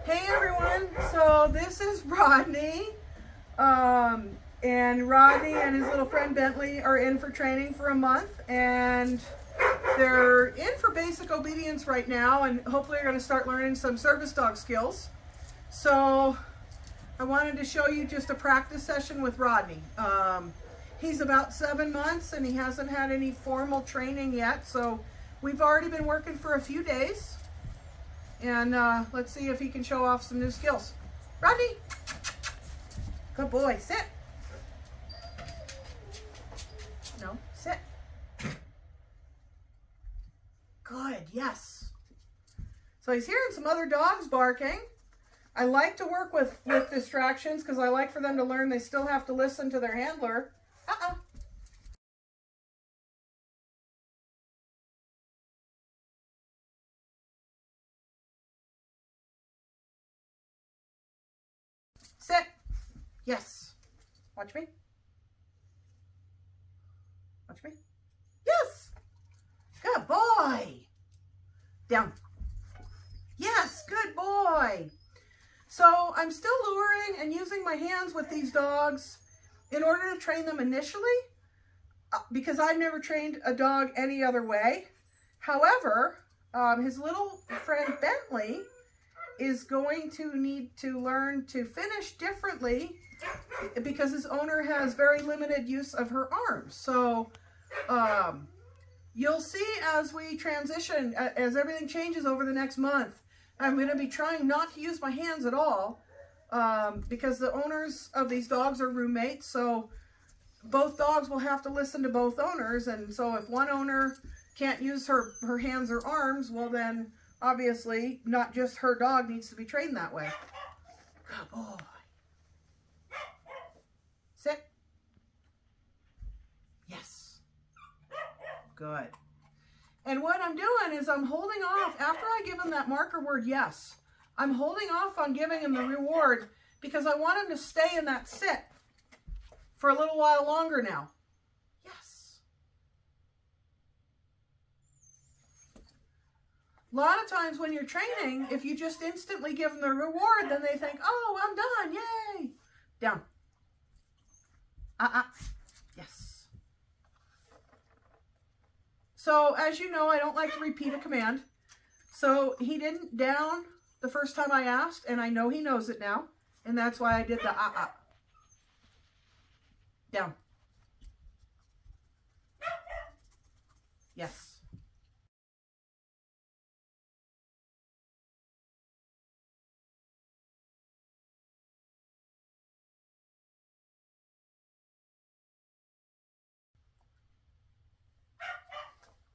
Hey everyone, so this is Rodney, and Rodney and his little friend Bentley are in for training for a month, and they're in for basic obedience right now, and hopefully they're going to start learning some service dog skills. So I wanted to show you just a practice session with Rodney. He's about 7 months and he hasn't had any formal training yet, so we've already been working for a few days. And let's see if he can show off some new skills. Rodney, good boy, sit. No, sit. Good, yes. So he's hearing some other dogs barking. I like to work with distractions because I like for them to learn they still have to listen to their handler. Sit. Yes. Watch me. Watch me. Yes. Good boy. Down. Yes. Good boy. So I'm still luring and using my hands with these dogs in order to train them initially because I've never trained a dog any other way. However, his little friend Bentley is going to need to learn to finish differently because his owner has very limited use of her arms. So you'll see as we transition, as everything changes over the next month, I'm going to be trying not to use my hands at all because the owners of these dogs are roommates. So both dogs will have to listen to both owners. And so if one owner can't use her hands or arms, well then obviously not just her dog needs to be trained that way. Good boy. Sit. Yes. Good. And what I'm doing is I'm holding off, after I give him that marker word yes, I'm holding off on giving him the reward because I want him to stay in that sit for a little while longer now. Yes. A lot of times when you're training, if you just instantly give them the reward, then they think, oh, I'm done, yay. Down. Yes. So as you know, I don't like to repeat a command. So he didn't down the first time I asked, and I know he knows it now. And that's why I did the Down. Yes.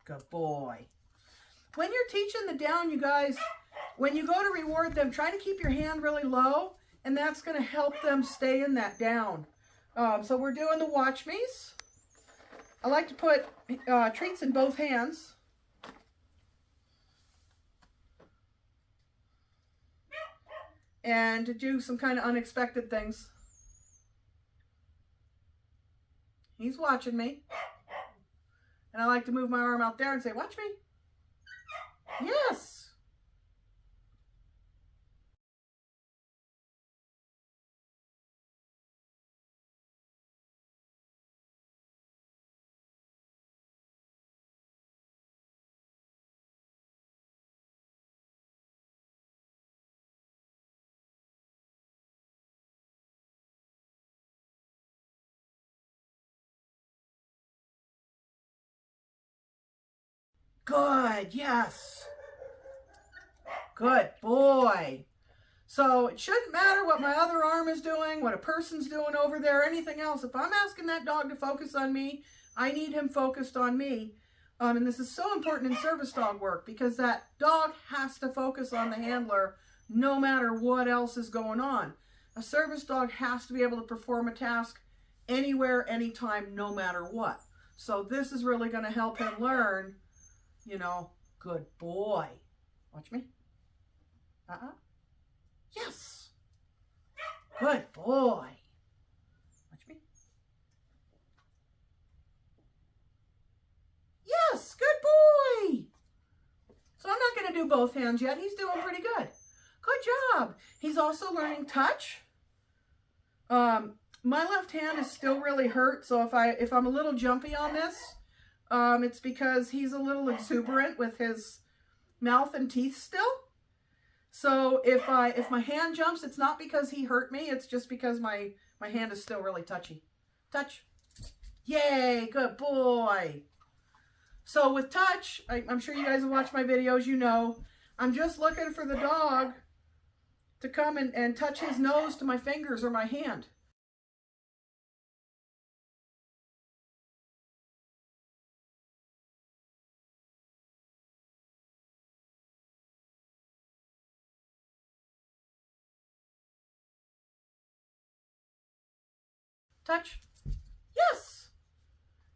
Good boy. When you're teaching the down, you guys, when you go to reward them, try to keep your hand really low, and that's going to help them stay in that down. So we're doing the watch me's. I like to put treats in both hands. And to do some kind of unexpected things. He's watching me. And I like to move my arm out there and say, watch me. Yes. Good, yes. Good boy. So it shouldn't matter what my other arm is doing, what a person's doing over there, anything else. If I'm asking that dog to focus on me, I need him focused on me. And this is so important in service dog work because that dog has to focus on the handler no matter what else is going on. A service dog has to be able to perform a task anywhere, anytime, no matter what. So this is really going to help him learn, you know, good boy. Watch me. Yes. Good boy. Watch me. Yes, good boy. So I'm not going to do both hands yet. He's doing pretty good. Good job. He's also learning touch. My left hand is still really hurt, so if I'm a little jumpy on this, it's because he's a little exuberant with his mouth and teeth still. So if my hand jumps, it's not because he hurt me, it's just because my hand is still really touchy. Touch. Yay, good boy. So with touch, I'm sure you guys have watched my videos, you know, I'm just looking for the dog to come and touch his nose to my fingers or my hand. Touch. Yes.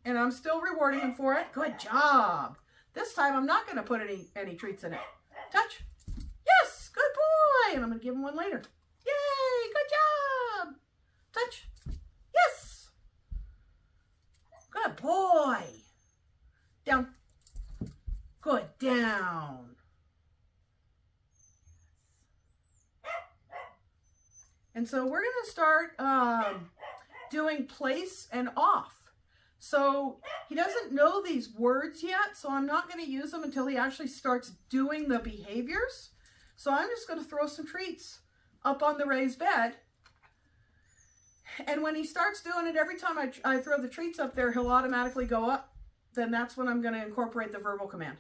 And I'm still rewarding him for it. Good job. This time I'm not going to put any treats in it. Touch. Yes. Good boy. And I'm going to give him one later. Yay. Good job. Touch. Yes. Good boy. Down. Good. Down. And so we're going to start doing place and off. So he doesn't know these words yet, so I'm not going to use them until he actually starts doing the behaviors. So I'm just going to throw some treats up on the raised bed. And when he starts doing it, every time I throw the treats up there, he'll automatically go up. Then that's when I'm going to incorporate the verbal command.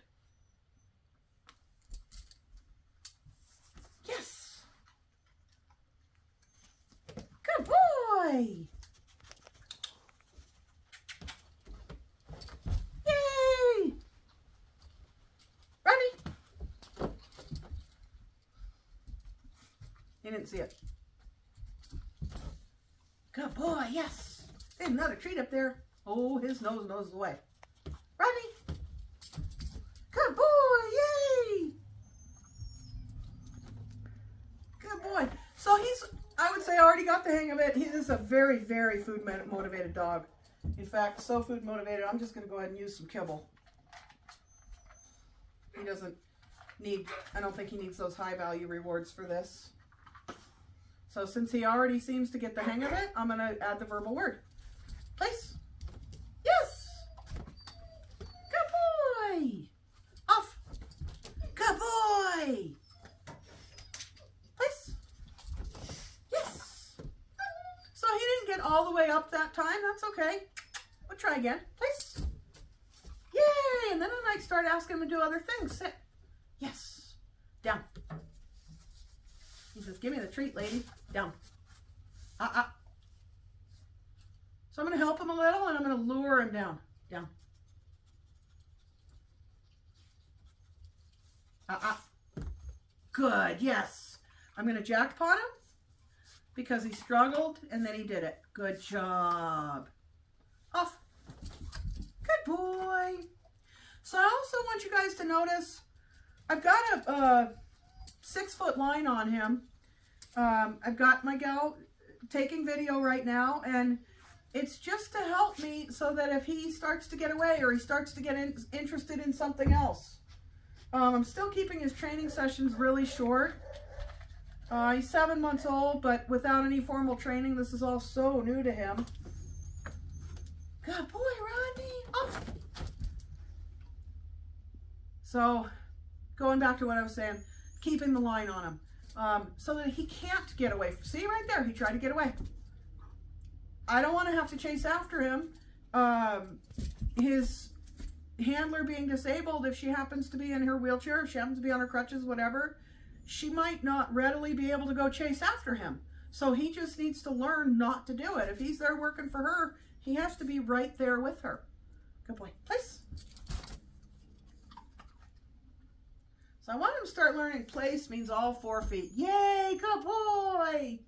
Yes. Good boy. Yay. Rodney. He didn't see it. Good boy, yes. There's another treat up there. Oh, his nose knows the way. Rodney. Good boy, yay. Good boy. So he's, I would say, already got the hang of it. He is a very, very food motivated dog. In fact, so food motivated, I'm just going to go ahead and use some kibble. He doesn't need, I don't think he needs those high value rewards for this. So since he already seems to get the hang of it, I'm going to add the verbal word. Place. Yes. Good boy. Off. Good boy. Place. Yes. So he didn't get all the way up that time. That's okay. We'll try again. Place. Yay. And then I might start asking him to do other things. Sit. Yes. Down. He says, give me the treat, lady. Down. So I'm going to help him a little and I'm going to lure him down. Down. Good. Yes. I'm going to jackpot him because he struggled and then he did it. Good job. Off. Good boy. So I also want you guys to notice I've got a 6-foot line on him. I've got my gal taking video right now, and it's just to help me so that if he starts to get away or he starts to get interested in something else. I'm still keeping his training sessions really short. He's 7 months old, but without any formal training, this is all so new to him. Good boy, Rodney. Off. So, going back to what I was saying, keeping the line on him so that he can't get away. See right there, he tried to get away. I don't want to have to chase after him. His handler being disabled, if she happens to be in her wheelchair, if she happens to be on her crutches, whatever, she might not readily be able to go chase after him. So he just needs to learn not to do it. If he's there working for her, he has to be right there with her. Good boy. Place. So I want him to start learning place means all 4 feet. Yay, good boy.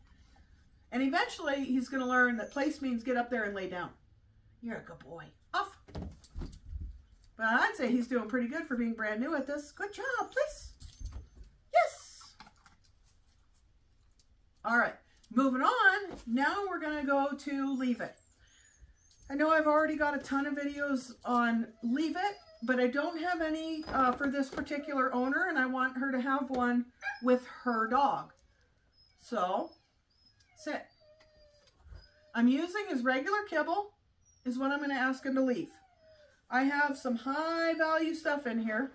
And eventually he's going to learn that place means get up there and lay down. You're a good boy. Off. But I'd say he's doing pretty good for being brand new at this. Good job, place. Yes. All right, moving on. Now we're going to go to leave it. I know I've already got a ton of videos on leave it, but I don't have any for this particular owner, and I want her to have one with her dog. So, sit. I'm using his regular kibble is what I'm going to ask him to leave. I have some high value stuff in here.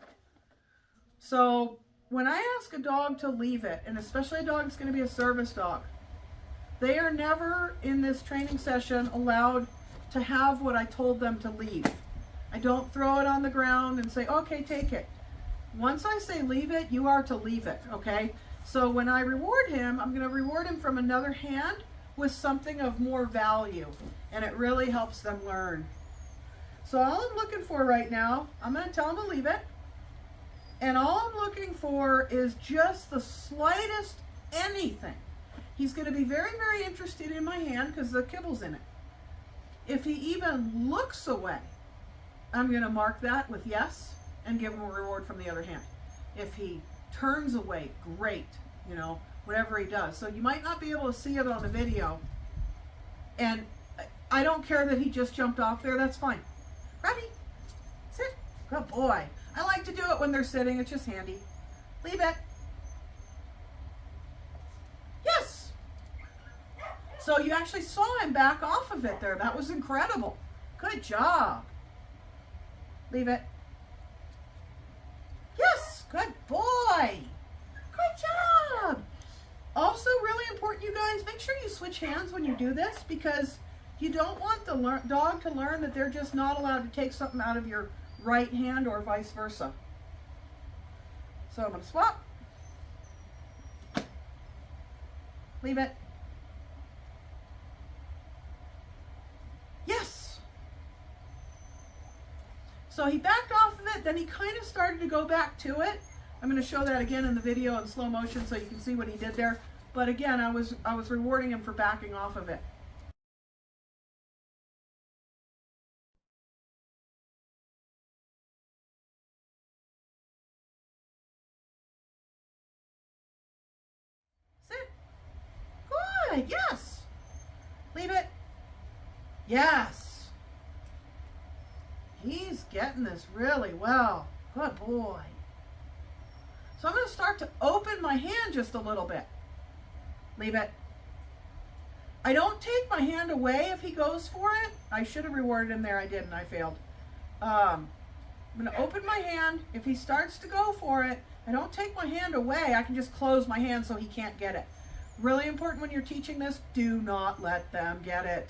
So when I ask a dog to leave it, and especially a dog that's going to be a service dog, they are never in this training session allowed to have what I told them to leave. I don't throw it on the ground and say, okay, take it. Once I say leave it, you are to leave it, okay? So when I reward him, I'm going to reward him from another hand with something of more value, and it really helps them learn. So all I'm looking for right now, I'm going to tell him to leave it, and all I'm looking for is just the slightest anything. He's going to be very, very interested in my hand because the kibble's in it. If he even looks away, I'm going to mark that with yes and give him a reward from the other hand. If he turns away, great, you know, whatever he does. So you might not be able to see it on the video, and I don't care that he just jumped off there, that's fine. Ready? Sit. Good boy. I like to do it when they're sitting, it's just handy. Leave it. Yes. So you actually saw him back off of it there. That was incredible. Good job. Leave it. Yes, good boy. Good job. Also, really important, you guys, make sure you switch hands when you do this, because you don't want the dog to learn that they're just not allowed to take something out of your right hand or vice versa. So I'm going to swap. Leave it. Yes. So he backed off of it, then he kind of started to go back to it. I'm going to show that again in the video in slow motion so you can see what he did there. But again, I was rewarding him for backing off of it. Sit. Good. Yes. Leave it. Yes. He's getting this really well. Good boy. So I'm going to start to open my hand just a little bit. Leave it. I don't take my hand away if he goes for it. I should have rewarded him there. I didn't. I failed. I'm going to open my hand. If he starts to go for it, I don't take my hand away. I can just close my hand so he can't get it. Really important when you're teaching this, do not let them get it.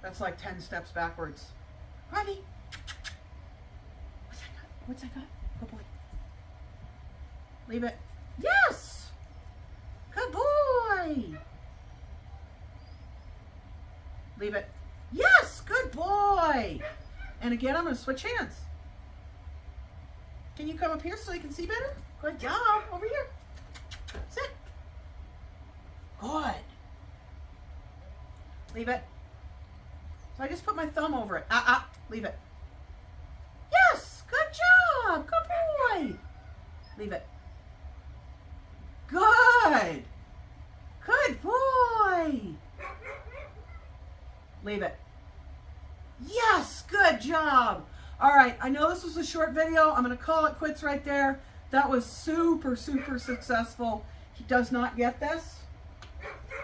That's like 10 steps backwards. Ready? What's that got? What's that got? Good boy. Leave it. Yes! Good boy! Leave it. Yes! Good boy! And again, I'm going to switch hands. Can you come up here so you can see better? Good job. Over here. Sit. Good. Leave it. So I just put my thumb over it. Leave it. Yes! Good job! Good boy! Leave it. Good! Good boy! Leave it. Yes! Good job! Alright, I know this was a short video. I'm going to call it quits right there. That was super, super successful. He does not get this.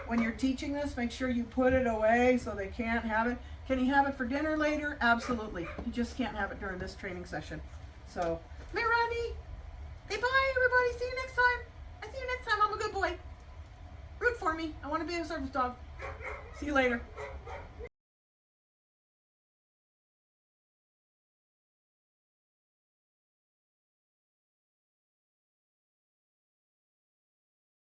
When you're teaching this, make sure you put it away so they can't have it. Can he have it for dinner later? Absolutely. He just can't have it during this training session. So, come here, Rodney. Hey, bye, everybody. See you next time. I see you next time. I'm a good boy. Root for me. I want to be a service dog. See you later.